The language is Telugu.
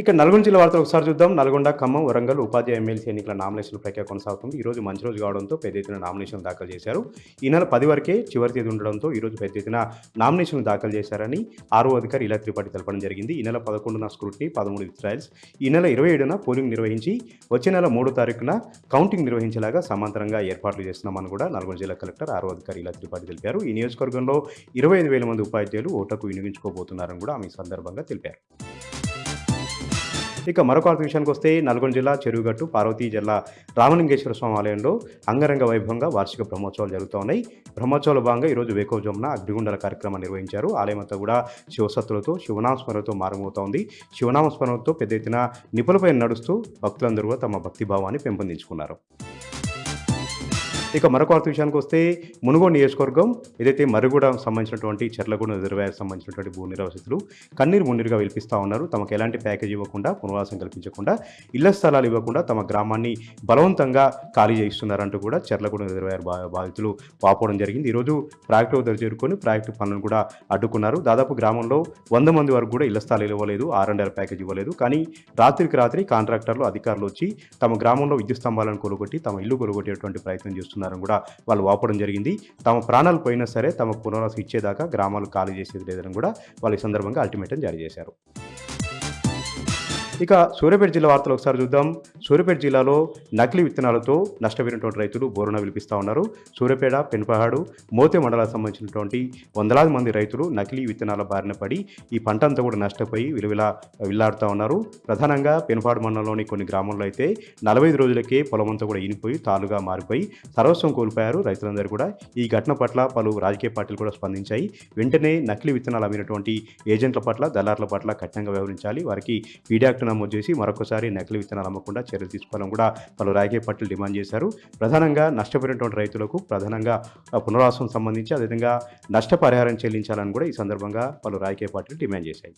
ఇక నల్గొండ జిల్లా వార్తలు ఒకసారి చూద్దాం. నల్గొండ, ఖమ్మం, వరంగల్ ఉపాధ్యాయ ఎమ్మెల్సీ ఎన్నికల నామినేషన్ల ప్రక్రియ కొనసాగుతుంది. ఈరోజు మంచి రోజు కావడంతో పెద్ద ఎత్తున నామినేషన్లు దాఖలు చేశారు. ఈ నెల 10 వరకే చివరి తేదీ ఉండడంతో ఈరోజు పెద్ద ఎత్తున నామినేషన్లు దాఖలు చేశారని ఆర్ఓ అధికారి ఇలా త్రిపాఠి తెలపడం జరిగింది. ఈ నెల 11న స్క్రూటినీ, 13 ట్రయల్స్, ఈ నెల 27న పోలింగ్ నిర్వహించి వచ్చే నెల 3 తారీఖున కౌంటింగ్ నిర్వహించేలాగా సమాంతరంగా ఏర్పాట్లు చేస్తున్నామని కూడా నల్గొండ జిల్లా కలెక్టర్ ఆర్ఓ అధికారి ఇలా త్రిపాఠి తెలిపారు. ఈ నియోజకవర్గంలో 25,000 మంది ఉపాధ్యాయులు ఓటుకు వినియోగించుకోబోతున్నారని కూడా ఆమె సందర్భంగా తెలిపారు. ఇక మరొక విషయానికి వస్తే నల్గొండ జిల్లా చెరువుగట్టు పార్వతీ జిల్లా రామలింగేశ్వర స్వామి ఆలయంలో అంగరంగ వైభవంగా వార్షిక బ్రహ్మోత్సవాలు జరుగుతూ ఉన్నాయి. బ్రహ్మోత్సవాల భాగంగా ఈరోజు వేకోజామున అగ్నిగుండాల కార్యక్రమం నిర్వహించారు. ఆలయం అంతా కూడా శివసత్తులతో శివనామస్మరణతో మారుమవుతోంది. శివనామస్మరణతో పెద్ద ఎత్తున నిపులపై నడుస్తూ భక్తులందరూ తమ భక్తిభావాన్ని పెంపొందించుకున్నారు. ఇక మరొక విషయానికి వస్తే మునుగోడు నియోజకవర్గం ఏదైతే మరుగుడ సంబంధించినటువంటి చెర్లగూడ రిజర్వాయర్ సంబంధించినటువంటి భూ నిర్వాసితులు కన్నీరు మున్నీరుగా విలిపిస్తూ ఉన్నారు. తమకు ఎలాంటి ప్యాకేజ్ ఇవ్వకుండా, పునరావాసం కల్పించకుండా, ఇళ్ల స్థలాలు ఇవ్వకుండా తమ గ్రామాన్ని బలవంతంగా ఖాళీ చేయిస్తున్నారంటూ కూడా చెర్లగూడ రిజర్వాయర్ బాధితులు వాపోవడం జరిగింది. ఈరోజు ప్రాజెక్టు వద్దకు చేరుకొని ప్రాజెక్టు పనులను కూడా అడ్డుకున్నారు. దాదాపు గ్రామంలో 100 మంది వరకు కూడా ఇళ్ల స్థలాలు ఇవ్వలేదు, R&R ప్యాకేజ్ ఇవ్వలేదు. కానీ రాత్రికి రాత్రి కాంట్రాక్టర్లు, అధికారులు వచ్చి తమ గ్రామంలో విద్యుత్ స్తంభాలను కొలుగొట్టి తమ ఇల్లు కొలుగొట్టేటువంటి ప్రయత్నం చేస్తున్నారు కూడా వాళ్ళు వాపడం జరిగింది. తమ ప్రాణాలు పోయినా సరే తమకు పునరావాసం ఇచ్చేదాకా గ్రామాలు ఖాళీ చేసేది లేదని కూడా వాళ్ళు ఈ సందర్భంగా అల్టిమేటం జారీ చేశారు. ఇక సూర్యాపేట జిల్లా వార్తలు ఒకసారి చూద్దాం. సూర్యాపేట జిల్లాలో నకిలీ విత్తనాలతో నష్టపోయినటువంటి రైతులు బోరున విలిపిస్తూ ఉన్నారు. సూర్యాపేట, పెనుపహాడు, మోతే మండలాలకు సంబంధించినటువంటి వందలాది మంది రైతులు నకిలీ విత్తనాల బారిన పడి ఈ పంట అంతా కూడా నష్టపోయి విల్లాడుతూ ఉన్నారు. ప్రధానంగా పెనుపహాడు మండలంలోని కొన్ని గ్రామాల్లో అయితే 45 రోజులకే పొలం అంతా కూడా ఈనిపోయి తాలుగా మారిపోయి సర్వస్వం కోల్పోయారు రైతులందరూ కూడా. ఈ ఘటన పట్ల పలు రాజకీయ పార్టీలు కూడా స్పందించాయి. వెంటనే నకిలీ విత్తనాలు అమ్మినటువంటి ఏజెంట్ల పట్ల, దళారుల పట్ల కఠినంగా వ్యవహరించాలి. వారికి పీడీ యాక్ట్ నమోదు చేసి మరొకసారి నకిలీ విత్తనాలు అమ్మకుండా చర్యలు తీసుకోవాలని కూడా పలు రాజకీయ పార్టీలు డిమాండ్ చేశారు. ప్రధానంగా నష్టపోయినటువంటి రైతులకు ప్రధానంగా పునరావాసం సంబంధించి అదేవిధంగా నష్టపరిహారం చెల్లించాలని కూడా ఈ సందర్భంగా పలు రాజకీయ పార్టీలు డిమాండ్ చేశాయి.